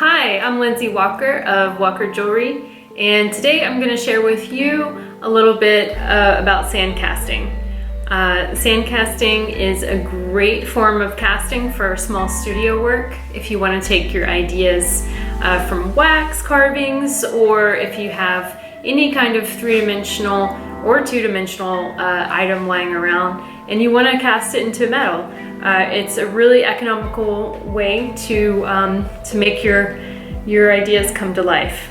Hi, I'm Lindsay Walker of Walker Jewelry, and today I'm going to share with you a little bit about sand casting. Sand casting is a great form of casting for small studio work if you want to take your ideas from wax carvings, or if you have any kind of three-dimensional or two-dimensional item lying around and you want to cast it into metal. It's a really economical way to make your ideas come to life.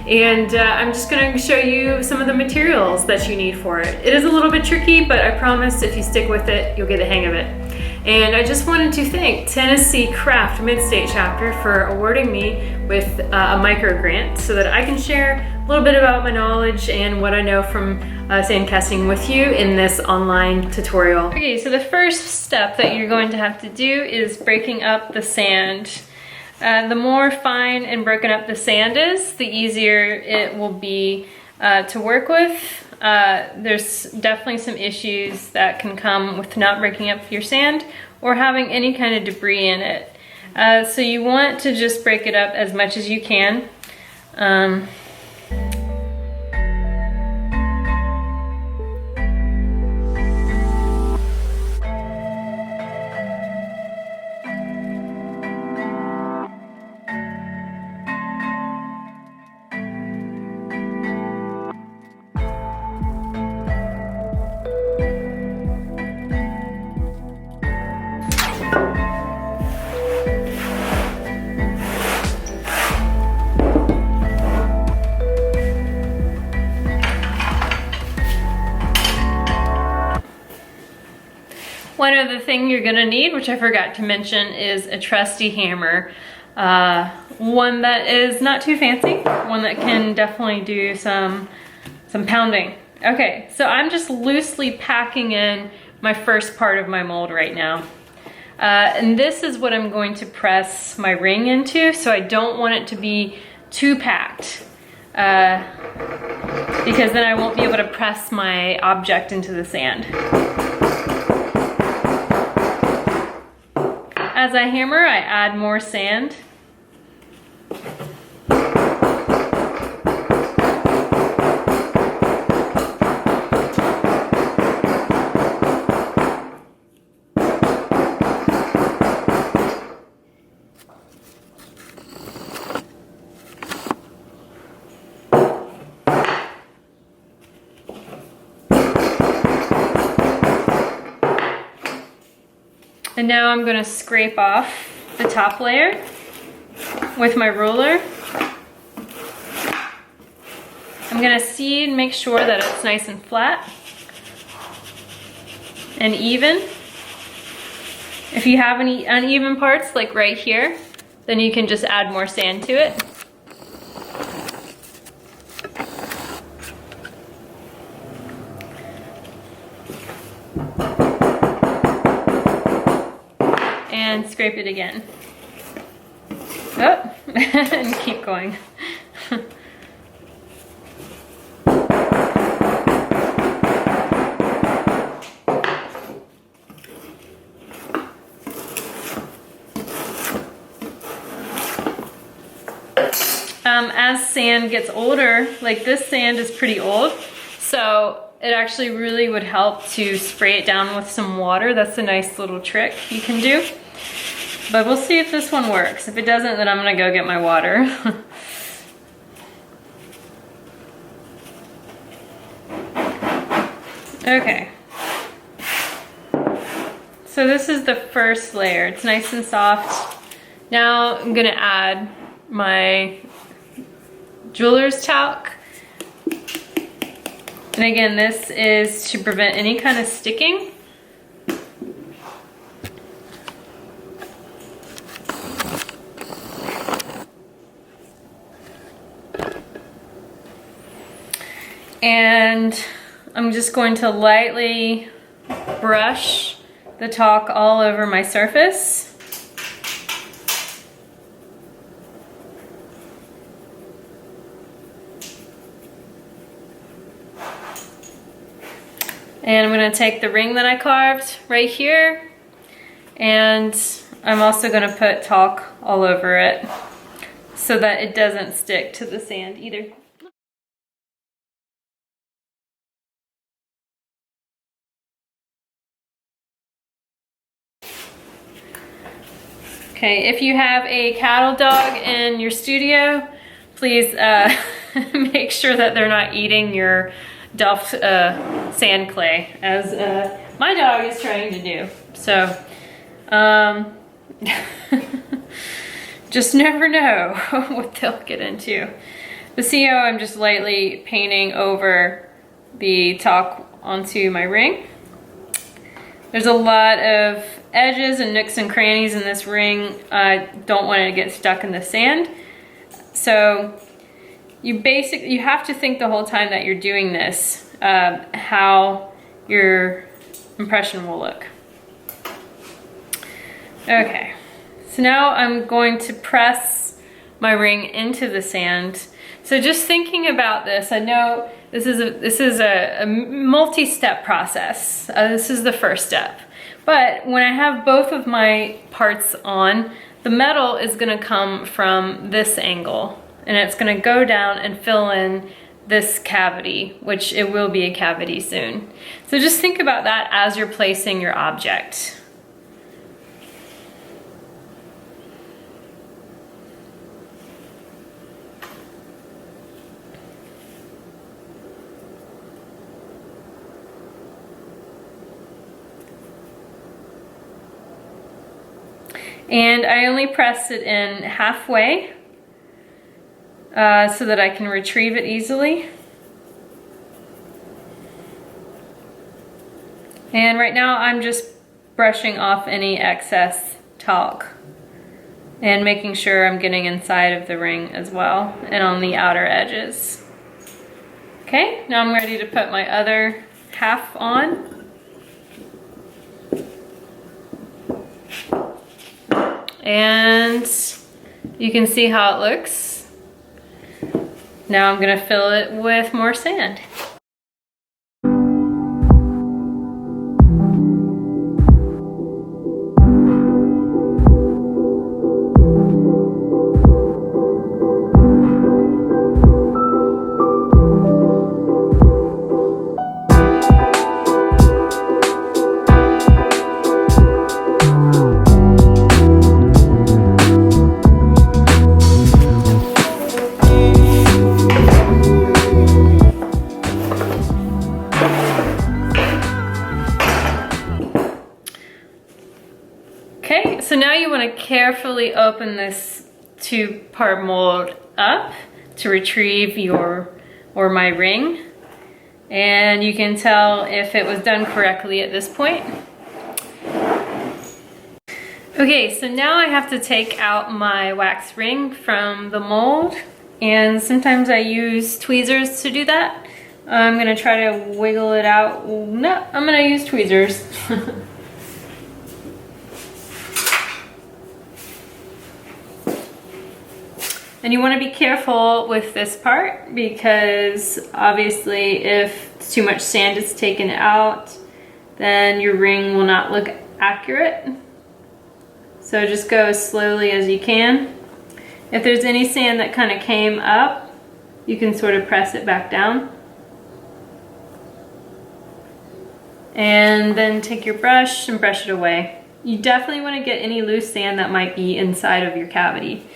And I'm just going to show you some of the materials that you need for it. It is a little bit tricky, but I promise if you stick with it, you'll get the hang of it. And I just wanted to thank Tennessee Craft Mid-State Chapter for awarding me with a micro grant so that I can share a little bit about my knowledge and what I know from sand casting with you in this online tutorial. Okay, so the first step that you're going to have to do is breaking up the sand. The more fine and broken up the sand is, the easier it will be to work with. There's definitely some issues that can come with not breaking up your sand or having any kind of debris in it. So you want to just break it up as much as you can. One other thing you're gonna need, which I forgot to mention, is a trusty hammer. One that is not too fancy, one that can definitely do some pounding. Okay, so I'm just loosely packing in my first part of my mold right now. And this is what I'm going to press my ring into, so I don't want it to be too packed. Because then I won't be able to press my object into the sand. As I hammer, I add more sand. And now I'm going to scrape off the top layer with my ruler. I'm going to see and make sure that it's nice and flat and even. If you have any uneven parts, like right here, then you can just add more sand to it. And scrape it again. Oh, and keep going. As sand gets older, like this sand is pretty old, so it actually really would help to spray it down with some water. That's a nice little trick you can do. But we'll see if this one works. If it doesn't, then I'm gonna go get my water. Okay. So this is the first layer. It's nice and soft. Now I'm gonna add my jeweler's talc. And again, this is to prevent any kind of sticking. And I'm just going to lightly brush the talc all over my surface. And I'm going to take the ring that I carved right here, and I'm also gonna put talc all over it so that it doesn't stick to the sand either. Okay, if you have a cattle dog in your studio, please make sure that they're not eating your Delft sand clay, as my dog is trying to do. So, just never know what they'll get into. But see how I'm just lightly painting over the talc onto my ring? There's a lot of edges and nooks and crannies in this ring. I don't want it to get stuck in the sand. So you have to think the whole time that you're doing this, how your impression will look. Okay, so now I'm going to press my ring into the sand. So just thinking about this, I know this is a multi-step process. This is the first step. But when I have both of my parts on, the metal is gonna come from this angle, and it's gonna go down and fill in this cavity, which it will be a cavity soon. So just think about that as you're placing your object. And I only pressed it in halfway so that I can retrieve it easily. And right now I'm just brushing off any excess talc and making sure I'm getting inside of the ring as well and on the outer edges. Okay, now I'm ready to put my other half on. And you can see how it looks. Now I'm gonna fill it with more sand. Okay, so now you want to carefully open this two-part mold up to retrieve my ring. And you can tell if it was done correctly at this point. Okay, so now I have to take out my wax ring from the mold, and sometimes I use tweezers to do that. I'm gonna try to wiggle it out. No, I'm gonna use tweezers. And you want to be careful with this part because obviously if too much sand is taken out, then your ring will not look accurate. So just go as slowly as you can. If there's any sand that kind of came up, you can sort of press it back down. And then take your brush and brush it away. You definitely want to get any loose sand that might be inside of your cavity.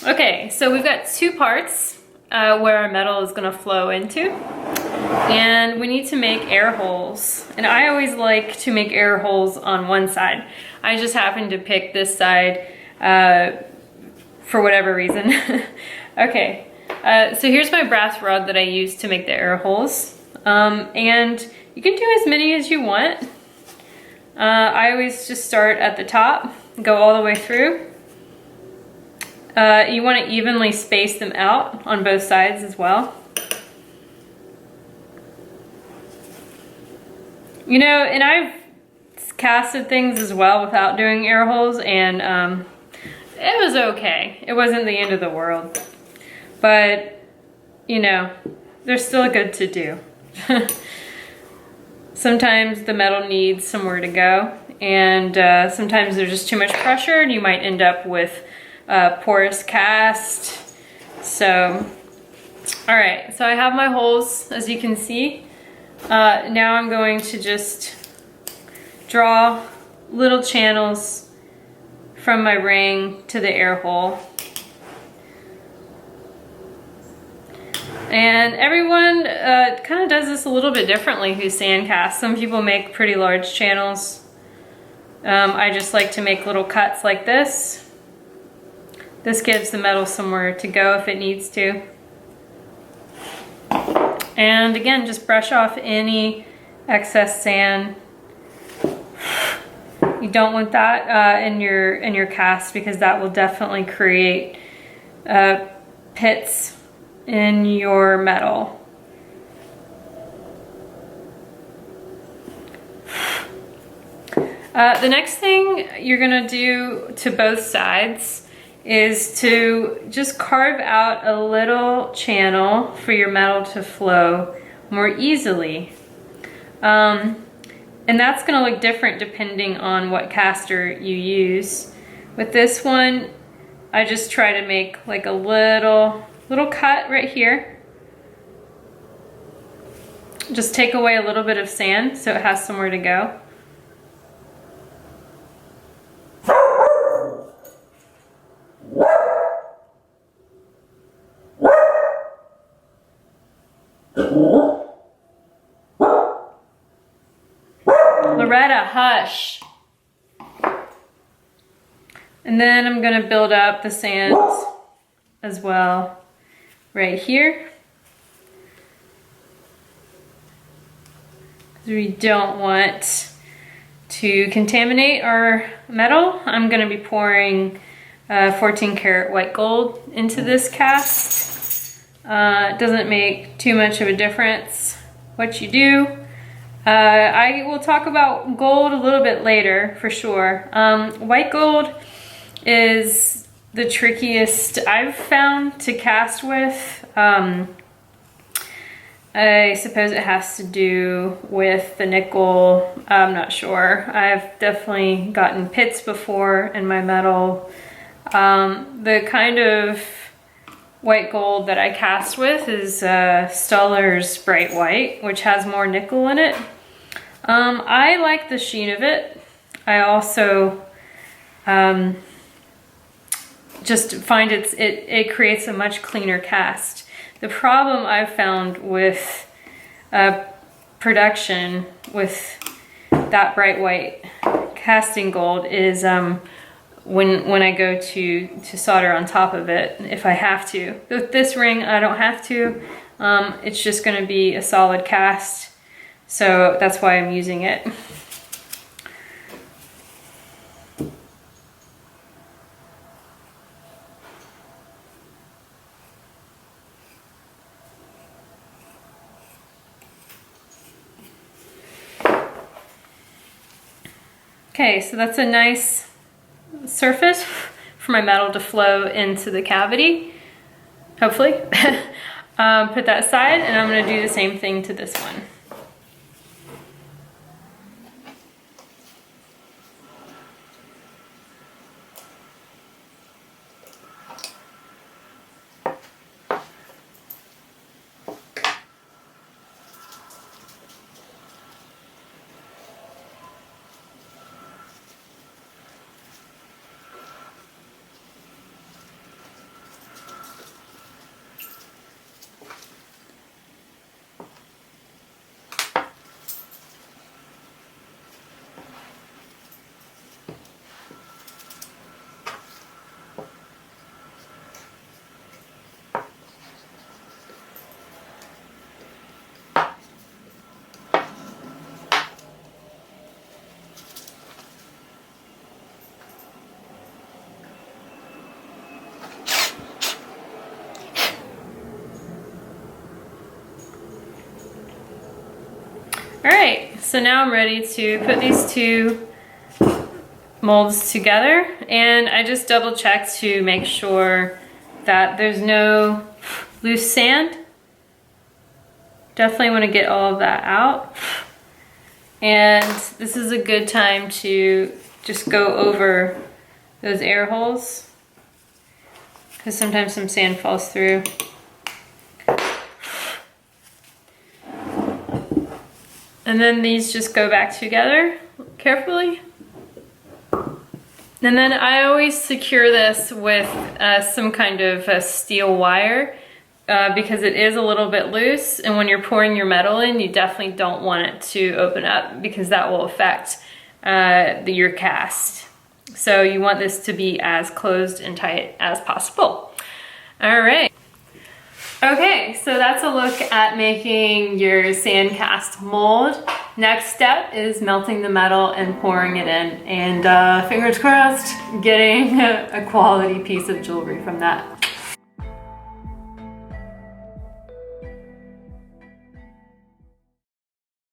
Okay, so we've got two parts where our metal is going to flow into, and we need to make air holes. And I always like to make air holes on one side. I just happen to pick this side for whatever reason. Okay, so here's my brass rod that I use to make the air holes, and you can do as many as you want. I always just start at the top, go all the way through. You want to evenly space them out on both sides as well. You know, and I've casted things as well without doing air holes, and it was okay. It wasn't the end of the world. But, you know, they're still good to do. sometimes the metal needs somewhere to go, and sometimes there's just too much pressure and you might end up with a porous cast. So, all right, so I have my holes, as you can see. Now I'm going to just draw little channels from my ring to the air hole. And everyone kind of does this a little bit differently who sand casts. Some people make pretty large channels. I just like to make little cuts like this. This gives the metal somewhere to go if it needs to. And again, just brush off any excess sand. You don't want that in your cast, because that will definitely create pits in your metal. The next thing you're gonna do to both sides is to just carve out a little channel for your metal to flow more easily. And that's gonna look different depending on what caster you use. With this one, I just try to make like a little cut right here. Just take away a little bit of sand so it has somewhere to go. Loretta, hush. And then I'm gonna build up the sand as well right here. We don't want to contaminate our metal. I'm gonna be pouring 14 karat white gold into this cast. It doesn't make too much of a difference what you do. I will talk about gold a little bit later for sure. White gold is the trickiest I've found to cast with. I suppose it has to do with the nickel. I'm not sure. I've definitely gotten pits before in my metal. The kind of white gold that I cast with is Stoller's Bright White, which has more nickel in it. I like the sheen of it. I also just find it creates a much cleaner cast. The problem I've found with production with that bright white casting gold is when I go to solder on top of it, if I have to. With this ring, I don't have to. It's just going to be a solid cast, so that's why I'm using it. Okay, so that's a nice surface for my metal to flow into the cavity, hopefully. Put that aside, and I'm going to do the same thing to this one. All right, so now I'm ready to put these two molds together, and I just double check to make sure that there's no loose sand. Definitely want to get all of that out. And this is a good time to just go over those air holes, because sometimes some sand falls through. And then these just go back together carefully. And then I always secure this with some kind of steel wire because it is a little bit loose, and when you're pouring your metal in, you definitely don't want it to open up because that will affect your cast. So you want this to be as closed and tight as possible. All right. Okay, so that's a look at making your sand cast mold. Next step is melting the metal and pouring it in, and fingers crossed, getting a quality piece of jewelry from that.